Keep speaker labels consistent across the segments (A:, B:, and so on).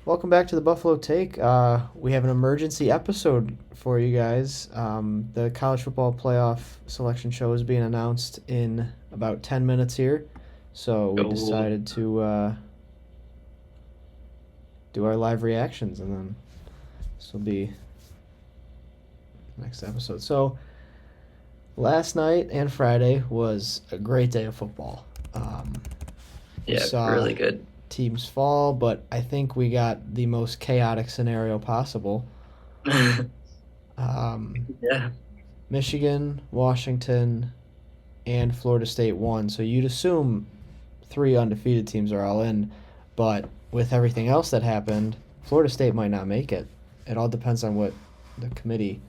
A: Welcome back to the Buffalo Take. We have an emergency episode for you guys. The college football playoff selection show is being announced in about 10 minutes here. So we
B: Oh,
A: decided to do our live reactions, and then this will be next episode. So last night and Friday was a great day of football. Um, we
B: yeah,
A: saw
B: really good.
A: teams fall, but I think we got the most chaotic scenario possible. Um,
B: Yeah,
A: Michigan, Washington, and Florida State won. So you'd assume three undefeated teams are all in, but with everything else that happened, Florida State might not make it. It all depends on what the committee.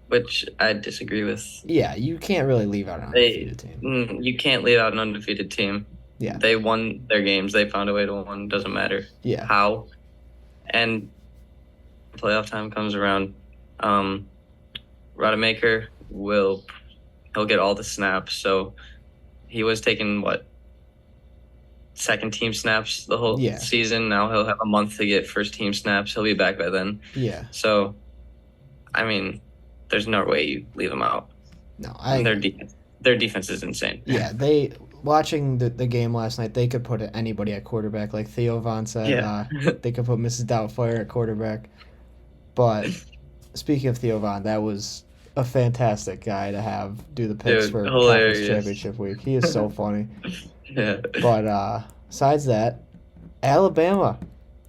B: which I disagree with.
A: Yeah, you can't really leave out an undefeated team.
B: You can't leave out an undefeated team.
A: Yeah,
B: They won their games. They found a way to win. Doesn't matter
A: yeah,
B: how. And playoff time comes around. Um, Rodemaker he'll get all the snaps. So he was taking what second team snaps the whole
A: yeah,
B: season. Now he'll have a month to get first team snaps. He'll be back by then.
A: yeah.
B: So I mean, there's no way you leave them out.
A: No,
B: And
A: I.
B: their defense is insane.
A: Yeah, they watching the game last night. They could put anybody at quarterback, like Theo Vaughn said.
B: Yeah.
A: They could put Mrs. Doubtfire at quarterback. But speaking of Theo Vaughn, that was a fantastic guy to have do the picks
B: Dude,
A: for conference
B: hilarious.
A: championship week. He is so funny.
B: Yeah.
A: But besides that, Alabama.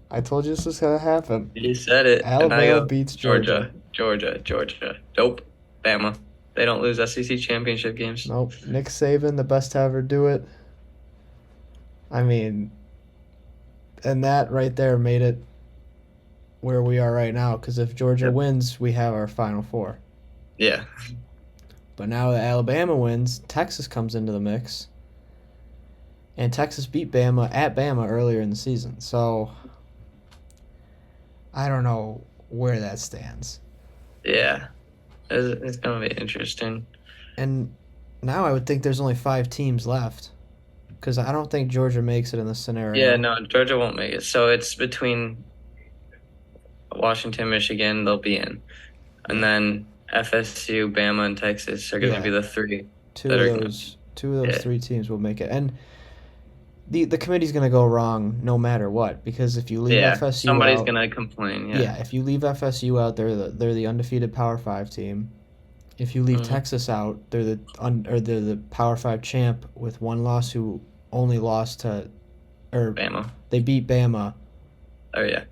A: I told you this was gonna happen.
B: You said it, and I
A: Alabama
B: go,
A: beats Georgia.
B: Georgia, Georgia, Georgia. Nope. Bama. They don't lose SEC championship games.
A: Nope. Nick Saban, the best to ever do it. I mean, and that right there made it where we are right now. Because if Georgia
B: Yep.
A: wins, we have our Final Four.
B: Yeah.
A: But now that Alabama wins, Texas comes into the mix, and Texas beat Bama at Bama earlier in the season. So I don't know where that stands.
B: Yeah. It's going to be interesting.
A: And now I would think there's only five teams left because I don't think Georgia makes it in this
B: Yeah,
A: scenario.
B: no, Georgia won't make it. So it's between Washington, Michigan, they'll be in. And
A: Yeah,
B: then FSU, Bama, and Texas are going to
A: yeah.
B: be the three
A: Two
B: that
A: of
B: are going to.
A: those
B: Yeah.
A: three teams will make it, and the committee's gonna go wrong no matter what because if you leave
B: Yeah,
A: FSU
B: somebody's
A: out,
B: gonna complain. Yeah.
A: yeah, if you leave FSU out, they're the undefeated Power Five team. If you leave
B: Hmm.
A: Texas out, they're the Power Five champ with one loss who only lost to or
B: Bama.
A: they beat Bama,
B: Oh yeah.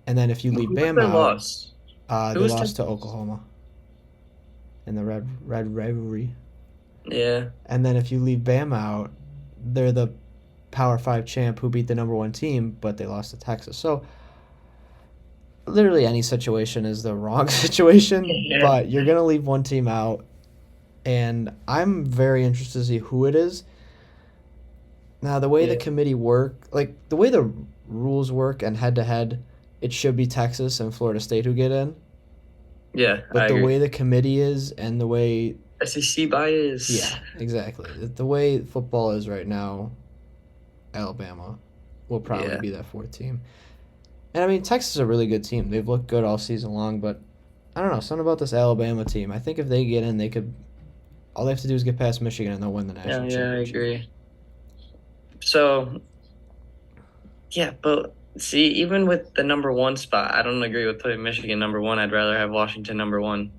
A: and then if you leave
B: Who was
A: Bama
B: their
A: out,
B: loss? Who
A: they
B: was
A: lost to
B: Texas?
A: Oklahoma in the red rivalry.
B: Yeah.
A: And then if you leave Bama out, they're the Power Five champ who beat the number one team, but they lost to Texas. So literally any situation is the wrong situation,
B: Yeah.
A: but you're gonna leave one team out, and I'm very interested to see who it is. Now the way the
B: Yeah.
A: committee work, like the way the rules work and head to head, it should be Texas and Florida State who get in.
B: Yeah, I
A: But the way
B: agree.
A: the committee is and the way,
B: SEC bias.
A: yeah, exactly. The way football is right now, Alabama will probably
B: Yeah.
A: be that fourth team. And I mean, Texas is a really good team. They've looked good all season long, but I don't know, something about this Alabama team. I think if they get in, they could. All they have to do is get past Michigan, and they'll win the
B: Yeah,
A: national
B: yeah, I
A: championship.
B: agree. So yeah, but see, even with the number one spot, I don't agree with putting Michigan number one. I'd rather have Washington number one.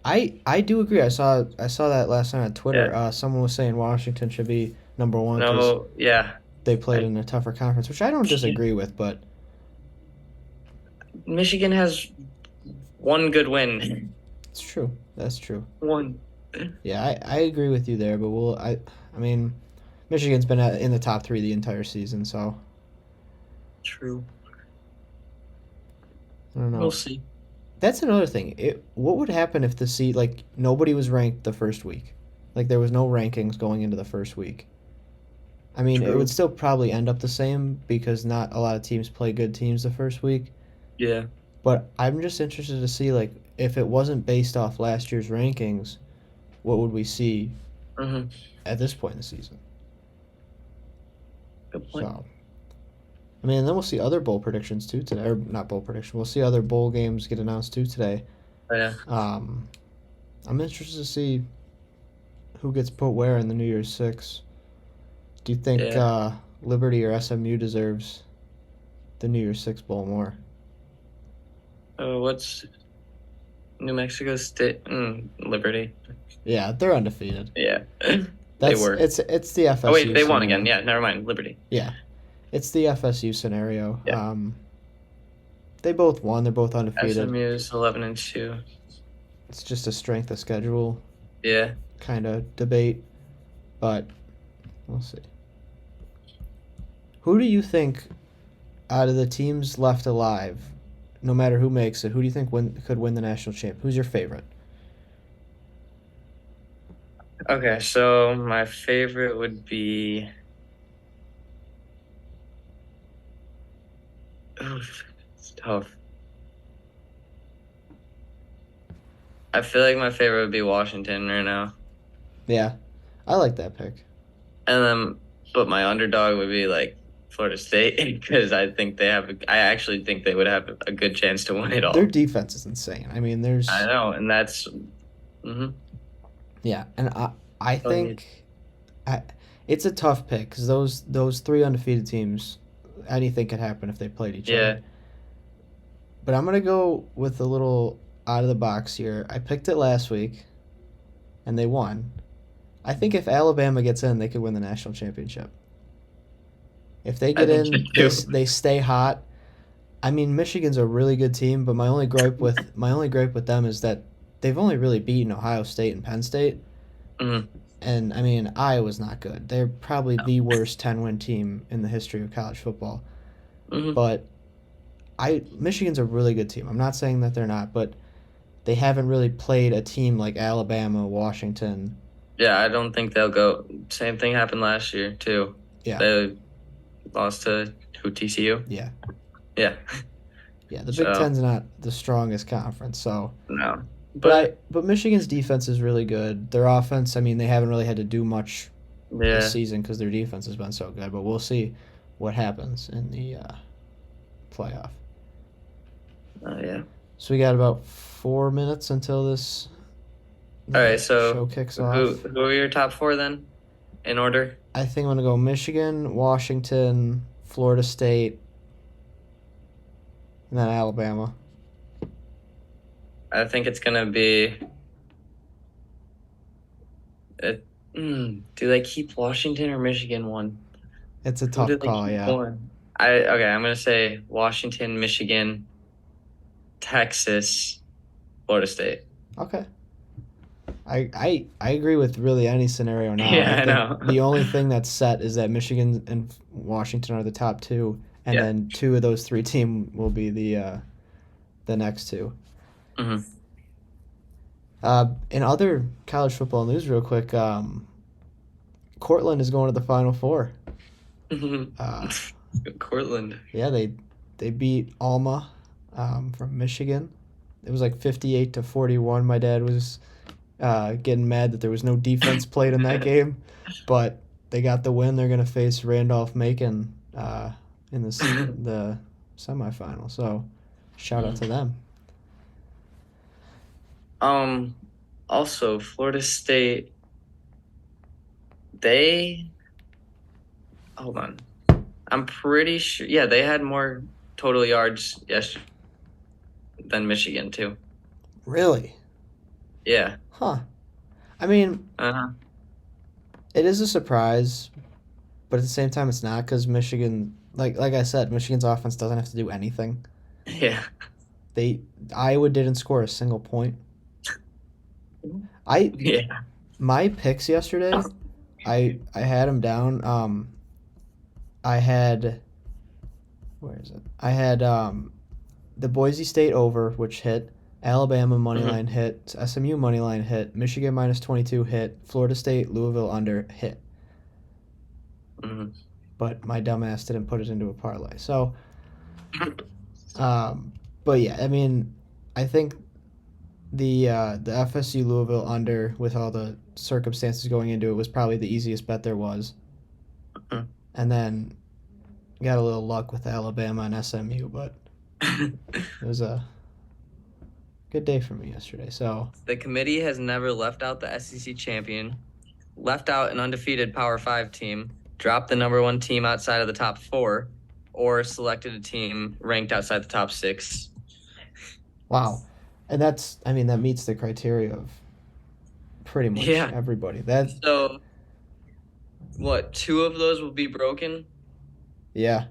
A: I do agree. I saw that last night on Twitter.
B: Yeah.
A: Someone was saying Washington should be number one because
B: No, yeah.
A: they played
B: I
A: in a tougher conference, which I don't
B: yeah.
A: disagree with. But
B: Michigan has one good win.
A: it's true. That's true.
B: One.
A: Yeah, I agree with you there. But I mean, Michigan's been in the top three the entire season, so
B: True.
A: I don't
B: We'll
A: know.
B: see.
A: That's another thing. What would happen if the seed like nobody was ranked the first week? Like there was no rankings going into the first week. I mean, it would
B: True.
A: still probably end up the same because not a lot of teams play good teams the first week.
B: Yeah.
A: But I'm just interested to see like if it wasn't based off last year's rankings, what would we see
B: Hmm.
A: at this point in the season?
B: Good point.
A: So I mean, and then we'll see other bowl predictions too today, or not bowl prediction. We'll see other bowl games get announced too today.
B: But yeah,
A: Um, I'm interested to see who gets put where in the New Year's Six. Do you think
B: yeah.
A: Liberty or SMU deserves the New Year's Six bowl more?
B: What's New Mexico State? Liberty.
A: Yeah, they're undefeated.
B: Yeah, they
A: That's
B: were.
A: it's the
B: Oh wait,
A: FSU
B: they won again.
A: scenario.
B: Yeah, never mind. Liberty.
A: Yeah, it's the FSU scenario.
B: Yeah.
A: They both won. They're both undefeated.
B: SMU is 11-2.
A: It's just a strength of schedule
B: Yeah.
A: kind of debate, but we'll see. Who do you think out of the teams left alive, no matter who makes it, who do you think could win the national champ? Who's your favorite?
B: Okay, so my favorite would be. Oof, it's tough. I feel like my favorite would be Washington right now,
A: Yeah, I like that pick.
B: and then but my underdog would be like Florida State because I think they have. I actually think they would have a good chance to win it
A: Their
B: all.
A: defense is insane. I mean,
B: I
A: there's
B: know, and that's.
A: yeah, and I
B: Oh, yeah.
A: think I, it's a tough pick because those three undefeated teams, anything could happen if they played each
B: Yeah.
A: other. But I'm gonna go with a little out of the box here. I picked it last week, and they won. I think if Alabama gets in, they could win the national championship. If they
B: I
A: get
B: think
A: in,
B: so too.
A: they stay hot. I mean, Michigan's a really good team, but my only gripe with them is that they've only really beaten Ohio State and Penn State,
B: Mhm.
A: and I mean Iowa's not good. They're probably the worst 10-win team in the history of college football.
B: Mhm.
A: But Michigan's a really good team. I'm not saying that they're not, but they haven't really played a team like Alabama, Washington.
B: Yeah, I don't think they'll go. Same thing happened last year too.
A: Yeah,
B: They lost to who, TCU?
A: yeah,
B: Yeah.
A: yeah. The Big
B: So
A: Ten's not the strongest conference, so.
B: no,
A: But
B: but
A: but Michigan's defense is really good. Their offense, I mean, they haven't really had to do much this
B: yeah,
A: season because their defense has been so good. But we'll see what happens in the playoff.
B: yeah.
A: So we got about 4 minutes until this
B: All right,
A: show
B: so
A: kicks
B: who
A: off.
B: who are your top four then, in order?
A: I think I'm gonna go Michigan, Washington, Florida State, and then Alabama.
B: I think it's gonna be. Uh, do they keep Washington or Michigan one?
A: It's a
B: Who do
A: tough
B: they
A: call,
B: keep
A: yeah.
B: one? Okay. I'm gonna say Washington, Michigan, Texas, Florida State.
A: Okay. I agree with really any scenario now.
B: Yeah,
A: I
B: I
A: think
B: know.
A: the only thing that's set is that Michigan and Washington are the top two, and
B: Yeah.
A: then two of those three team will be the next two.
B: hmm
A: In other college football news, real quick, Cortland is going to the Final Four. Uh,
B: Cortland.
A: yeah, they beat Alma from Michigan. It was like 58-41. My dad was getting mad that there was no defense played in that game, but they got the win. They're gonna face Randolph-Macon in the semifinal. So, shout out to them.
B: Also, Florida State, they, hold on. I'm pretty sure, yeah, they had more total yards yesterday than Michigan, too.
A: Really?
B: Yeah.
A: Huh. I mean,
B: Uh-huh.
A: it is a surprise, but at the same time, it's not because Michigan, like I said, Michigan's offense doesn't have to do anything.
B: Yeah.
A: Iowa didn't score a single point. I
B: Yeah.
A: my picks yesterday, I had them down. I had where is it? I had the Boise State over, which hit. Alabama money
B: hmm
A: line hit. SMU money line hit. Michigan -22 hit. Florida State Louisville under hit.
B: hmm
A: But my dumbass didn't put it into a parlay. So, but yeah, I mean, I think the FSU Louisville under with all the circumstances going into it was probably the easiest bet there was.
B: Mhm.
A: And then got a little luck with Alabama and SMU, but it was a good day for me yesterday. So
B: The committee has never left out the SEC champion, left out an undefeated Power 5 team, dropped the number 1 team outside of the top 4, or selected a team ranked outside the top 6.
A: wow, and that meets the criteria of pretty much
B: Yeah.
A: everybody. That
B: So, what, 2 of those will be broken?
A: yeah.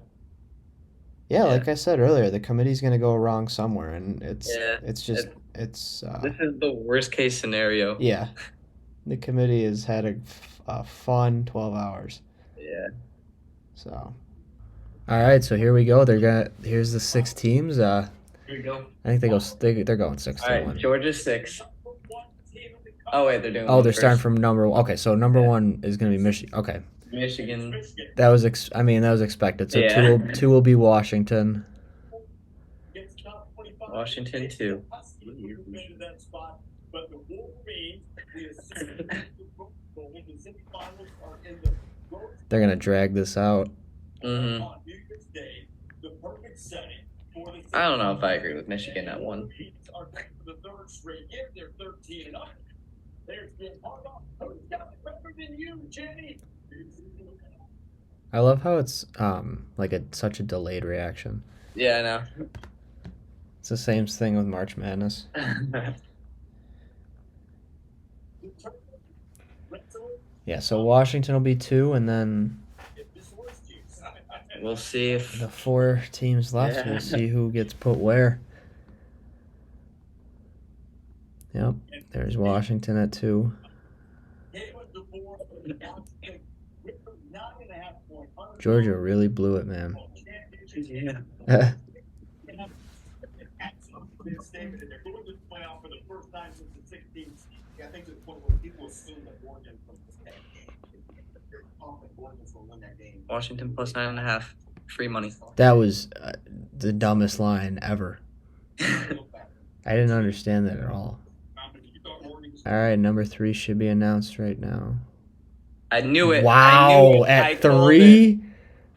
A: Yeah, like I said earlier, the committee's going to go wrong somewhere, and
B: Yeah.
A: it's just it's
B: This is the worst case scenario.
A: yeah. The committee has had a fun 12 hours.
B: Yeah.
A: So, all right, so here we go. Here's the 6 teams.
B: Here we go.
A: I think they're going 6
B: All
A: to
B: right,
A: 1.
B: Georgia 6. Oh wait, they're doing.
A: Oh,
B: one
A: they're
B: first.
A: starting from number 1. Okay, so number
B: Yeah.
A: 1 is going to be Michigan. Okay.
B: Michigan.
A: That was that was expected. So
B: Yeah.
A: two will be Washington.
B: Washington 2.
A: They're going to drag this out.
B: Mm-hmm. I don't know if I agree with Michigan at 1.
A: I love how it's like such a delayed reaction.
B: Yeah, I know.
A: It's the same thing with March Madness. Yeah, so Washington will be 2, and then
B: We'll see if
A: the 4 teams left.
B: Yeah.
A: We'll see who gets put where. Yep, there's Washington at 2. Georgia really blew it, man.
B: Yeah. Washington plus 9.5. Free money.
A: That was the dumbest line ever. I didn't understand that at all. All right, number 3 should be announced right now.
B: I knew it.
A: Wow,
B: I knew it.
A: at
B: I called
A: 3?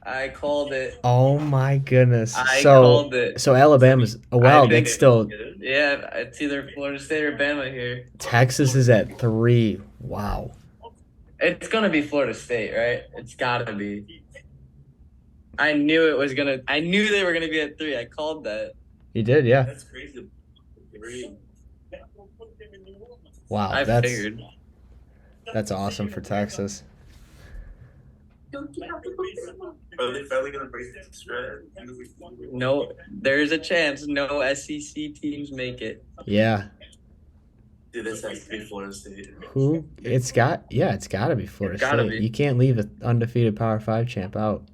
B: I called it.
A: Oh my goodness.
B: I
A: so
B: called it.
A: so Alabama's well,
B: think
A: it's still
B: Yeah, it's either Florida State or Bama here.
A: Texas is at 3. Wow.
B: It's gonna be Florida State, right? It's gotta be. I knew it was gonna. I knew they were gonna be at 3. I called that.
A: You did, yeah.
B: That's crazy.
A: Wow,
B: I figured.
A: that's awesome for Texas.
C: Are they finally gonna break the spread?
B: No, there's a chance no SEC teams make it.
A: Yeah.
C: Dude, this has to be Florida State.
A: Who? It's got to be Florida
B: It's gotta
A: State.
B: be.
A: You can't leave an undefeated Power 5 champ out.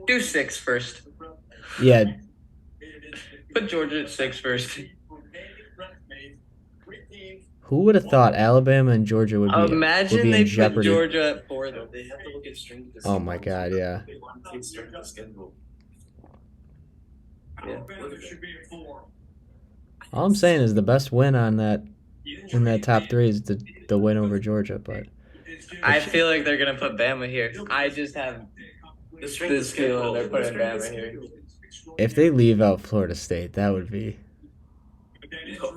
B: Do 6 first.
A: Yeah,
B: Put Georgia at 6 first.
A: who would have thought Alabama and Georgia would be
B: Imagine
A: in
B: they put
A: jeopardy?
B: Georgia at 4 though.
C: They have to look at strength of
A: Oh my God, yeah.
C: They want to take strength of schedule.
B: Yeah.
A: All I'm saying is the best win on that in that top 3 is the win over Georgia, but
B: I feel like they're gonna put Bama here. I just have
C: The strength of
B: this feeling
C: schedule.
B: they're putting
C: The strength of
B: Bama here.
C: schedule.
A: if they leave out Florida State, that would be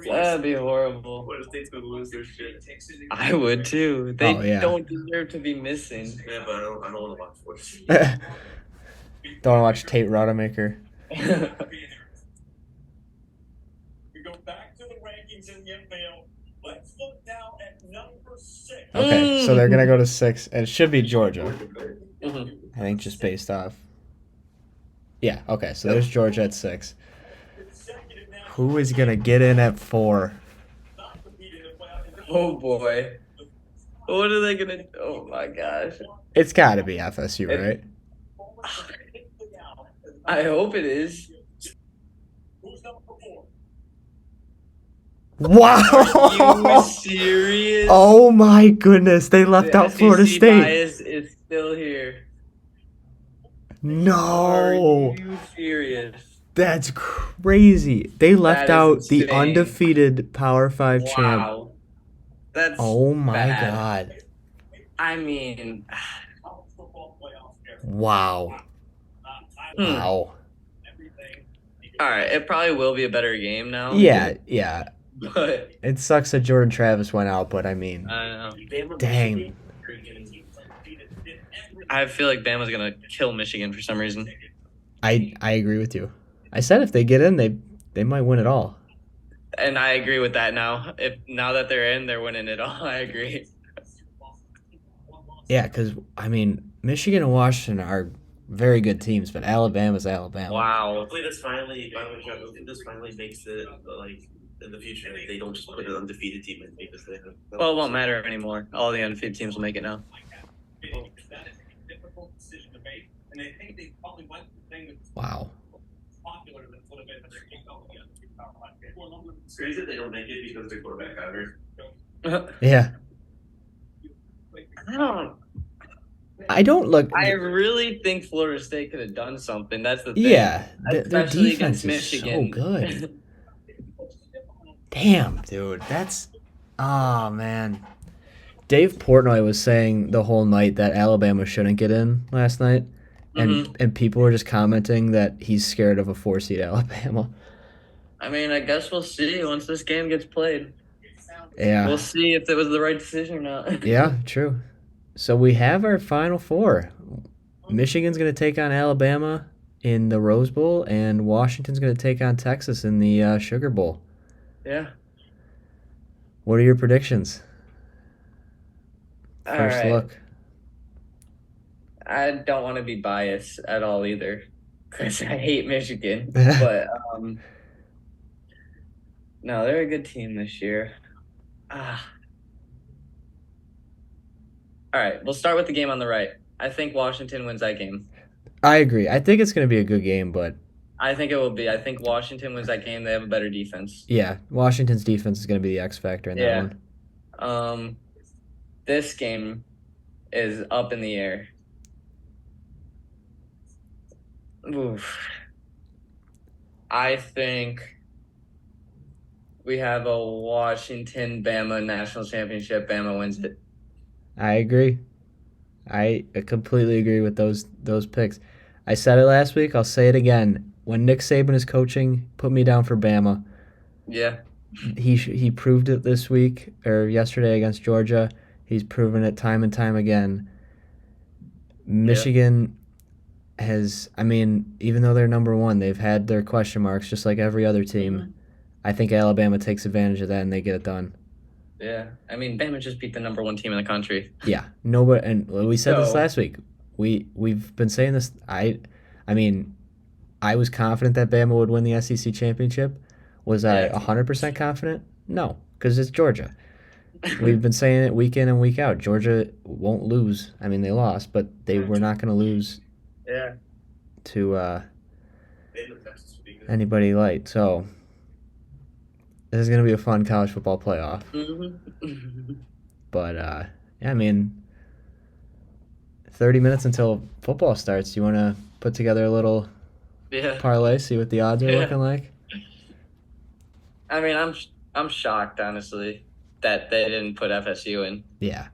B: That'd be horrible.
C: Florida State's gonna lose their shit.
B: I would too. They
A: Oh, yeah.
B: don't deserve to be missing.
C: Yeah, but I don't want to watch Florida State.
A: Don't want to watch Tate Rodemaker.
D: We go back to the rankings in the NFL. Let's look now at number 6.
A: Okay, so they're gonna go to 6, and it should be Georgia.
B: Mhm.
A: I think just based off. Yeah. Okay, so there's Georgia at 6. Who is gonna get in at 4?
B: Oh boy. What are they gonna? Oh my gosh.
A: It's got to be FSU, right?
B: I hope it is.
A: Wow!
B: Are you serious?
A: Oh my goodness, they left
B: The
A: out Florida
B: SEC
A: State.
B: bias is still here.
A: No,
B: Are you serious?
A: that's crazy. They left
B: That is
A: out the
B: insane.
A: undefeated Power 5 champ.
B: Wow. That's
A: Oh my
B: bad.
A: God.
B: I mean,
D: College football playoff here.
A: Wow. Wow.
D: Everything.
B: all right, it probably will be a better game now.
A: Yeah, yeah.
B: But
A: It sucks that Jordan Travis went out, but I mean,
B: I don't know.
C: Bama,
A: Dang.
C: Michigan.
B: I feel like Bama's gonna kill Michigan for some reason.
A: I agree with you. I said if they get in, they might win it all.
B: And I agree with that now. If now that they're in, they're winning it all. I agree.
A: Yeah, because I mean, Michigan and Washington are very good teams, but Alabama's Alabama.
B: Wow.
C: Hopefully this finally, by the way, hopefully this finally makes it like in the future they don't just put an undefeated team in because they have.
B: Well, it won't matter anymore. All the undefeated teams will make it now.
D: That is a difficult decision to make, and I think they probably went the thing that's
A: Wow.
D: popular that's a little bit that they're kicked out again.
C: It's crazy that they don't make it because the quarterback got hurt.
A: Yeah.
B: I don't.
A: I don't look.
B: I really think Florida State could have done something. That's the thing.
A: Yeah, their
B: Especially
A: defense
B: against
A: is
B: Michigan.
A: so good. Damn, dude, that's. Oh man. Dave Portnoy was saying the whole night that Alabama shouldn't get in last night, and people were just commenting that he's scared of a 4-seed Alabama.
B: I mean, I guess we'll see once this game gets played.
A: Yeah.
B: We'll see if it was the right decision or not.
A: Yeah, true. So we have our Final Four. Michigan's going to take on Alabama in the Rose Bowl, and Washington's going to take on Texas in the Sugar Bowl.
B: Yeah.
A: What are your predictions?
B: All
A: First
B: right.
A: look.
B: I don't want to be biased at all either, because I hate Michigan. But no, they're a good team this year. Ah. All right, we'll start with the game on the right. I think Washington wins that game.
A: I agree. I think it's going to be a good game, but
B: I think it will be. I think Washington wins that game. They have a better defense.
A: yeah, Washington's defense is going to be the X factor in that
B: Yeah.
A: one.
B: This game is up in the air. Oof. I think we have a Washington-Bama national championship. Bama wins it.
A: I agree. I completely agree with those picks. I said it last week. I'll say it again. When Nick Saban is coaching, put me down for Bama.
B: Yeah.
A: He proved it this week or yesterday against Georgia. He's proven it time and time again. Michigan has, I mean, even though they're number one, they've had their question marks just like every other team.
B: Mhm.
A: I think Alabama takes advantage of that and they get it done.
B: Yeah. I mean, Bama just beat the number one team in the country.
A: Yeah, nobody, and we said this
B: So-
A: last week. We've been saying this. I mean, I was confident that Bama would win the SEC championship. Was I
B: Yeah.
A: 100% confident? No, because it's Georgia. We've been saying it week in and week out. Georgia won't lose. I mean, they lost, but they were not going to lose
B: Yeah.
A: to anybody light. So this is going to be a fun college football playoff.
B: Mm-hmm.
A: But yeah, I mean, 30 minutes until football starts. You want to put together a little
B: Yeah.
A: parlay, see what the odds are
B: Yeah.
A: looking like?
B: I mean, I'm shocked, honestly, that they didn't put FSU in.
A: Yeah,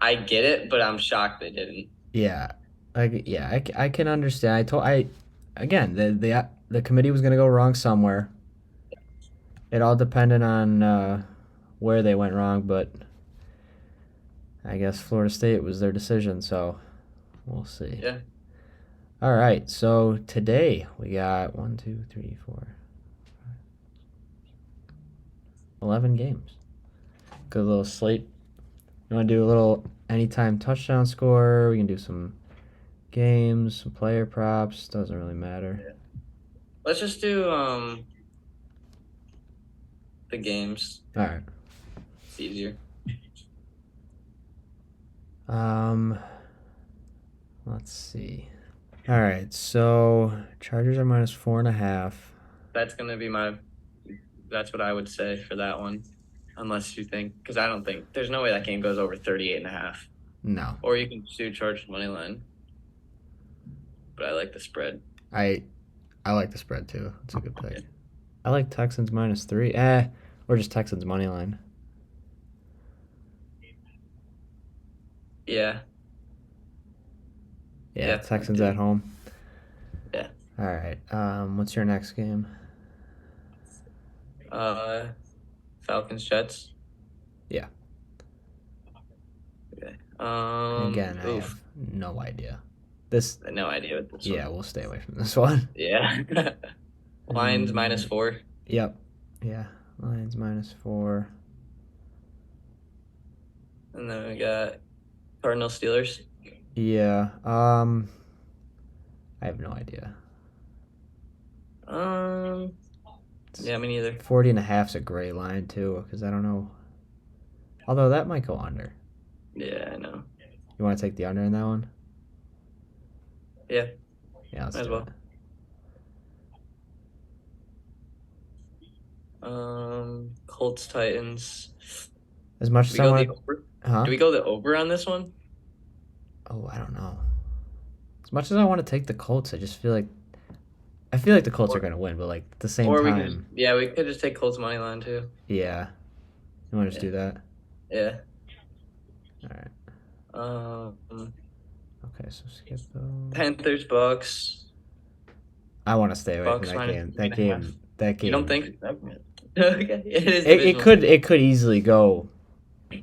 B: I get it, but I'm shocked they didn't.
A: yeah, I can understand. Again, the committee was going to go wrong somewhere. It all depended on where they went wrong, but I guess Florida State was their decision, so we'll see.
B: Yeah.
A: All right, so today we got 11 games. Good little slate. You want to do a little anytime touchdown score? We can do some games, some player props. Doesn't really matter.
B: Let's just do the games.
A: All right.
B: It's easier.
A: Let's see. All right, so Chargers are minus 4.5.
B: That's gonna be that's what I would say for that one. Unless you think, because I don't think there's no way that game goes over 38.5.
A: No,
B: Or you can just do Chargers money line. But I like the spread.
A: I like the spread too. It's a good pick.
B: Yeah.
A: I like Texans minus 3. Or just Texans money line.
B: Yeah.
A: Yeah,
B: Yeah,
A: Texans
B: I
A: at
B: do.
A: home.
B: Yeah.
A: All right. What's your next game?
B: Falcons Jets.
A: Yeah.
B: Okay.
A: Again, I have
B: Oof.
A: no idea. This,
B: No idea what this
A: yeah,
B: one.
A: we'll stay away from this one.
B: Yeah. Lions
A: And-
B: -4.
A: Yep. Yeah. Lions -4.
B: And then we got Cardinals Steelers.
A: Yeah. I have no idea.
B: Yeah, me neither.
A: 40.5's a great line too, because I don't know. Although that might go under.
B: Yeah, I know.
A: You want to take the under in that one?
B: Yeah.
A: Yeah, let's
B: Might as
A: do
B: well.
A: it.
B: Colts Titans.
A: As much
B: Do
A: as
B: we
A: I
B: go
A: want
B: the
A: to,
B: over?
A: huh?
B: Do we go the over on this one?
A: Oh, I don't know. As much as I want to take the Colts, I feel like the Colts are going to win, but like at the same
B: Or we
A: time,
B: could, we could just take Colts money line too.
A: yeah. You want to just do that?
B: Yeah.
A: All right. Okay, so skip those.
B: Panthers Bucks.
A: I want to stay away
B: Bucks
A: from that
B: minus
A: game.
B: 3.5.
A: That game.
B: You don't think? Okay. It is.
A: It could easily go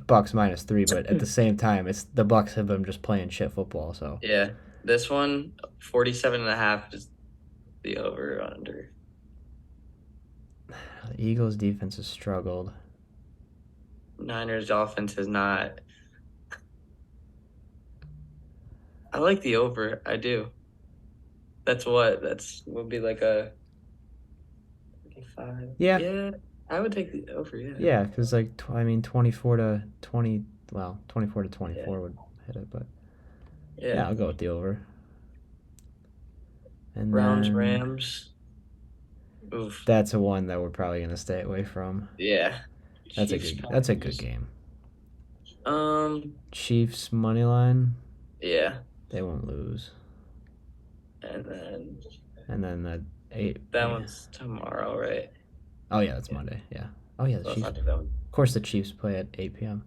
A: Bucks -3, but at the same time, it's the Bucks have been just playing shit football. So
B: Yeah. This one, 47.5 is the over under.
A: the Eagles' defense has struggled.
B: Niners offense is not. I like the over. I do. Would be like a 5.
A: Yeah.
B: Yeah. I would take the over. Yeah.
A: Yeah, because 24 to 20. Well, 24 to 24 would hit it, but yeah, I'll go with the over. And
B: Browns
A: then
B: Rams. Oof.
A: that's a one that we're probably gonna stay away from.
B: Yeah.
A: That's
B: Chiefs,
A: a good game.
B: Packers.
A: Chiefs money line.
B: Yeah.
A: They won't lose.
B: And
A: then the 8.
B: that one's tomorrow, right?
A: Oh yeah, that's Monday. Yeah. Oh yeah, the
B: Let's
A: Chiefs.
B: not do that one.
A: Of course, the Chiefs play at 8 p.m.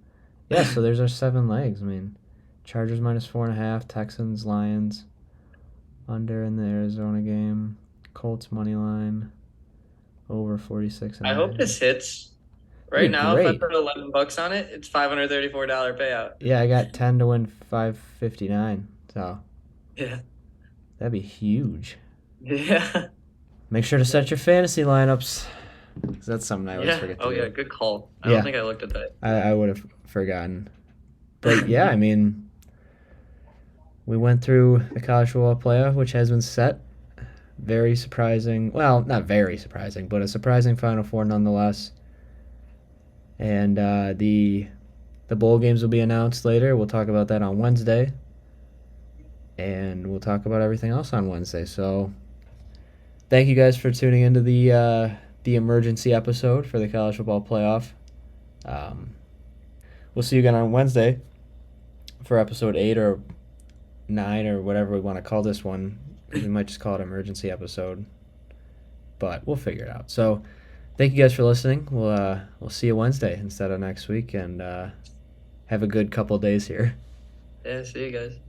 A: Yeah, so there's our 7 legs. I mean, Chargers -4.5, Texans, Lions, under in the Arizona game, Colts money line, over 46.
B: I hope this hits.
A: That'd
B: Right
A: be
B: now, if I
A: great.
B: put $11 on it, it's $534 payout.
A: Yeah, I got 10 to win 559. So
B: Yeah.
A: that'd be huge.
B: Yeah.
A: Make sure to set your fantasy lineups. 'Cause that's something I always forget to
B: Oh
A: do.
B: yeah, good call. I
A: Yeah.
B: don't think I looked at that.
A: I would have forgotten. But yeah, I mean, we went through the college football playoff, which has been set. Very surprising. Well, not very surprising, but a surprising Final Four nonetheless. And the bowl games will be announced later. We'll talk about that on Wednesday. And we'll talk about everything else on Wednesday. So thank you guys for tuning into the emergency episode for the college football playoff. We'll see you again on Wednesday for episode 8 or 9 or whatever we want to call this one. We might just call it emergency episode, but we'll figure it out. So thank you guys for listening. We'll see you Wednesday instead of next week, and have a good couple days here.
B: Yeah, see you guys.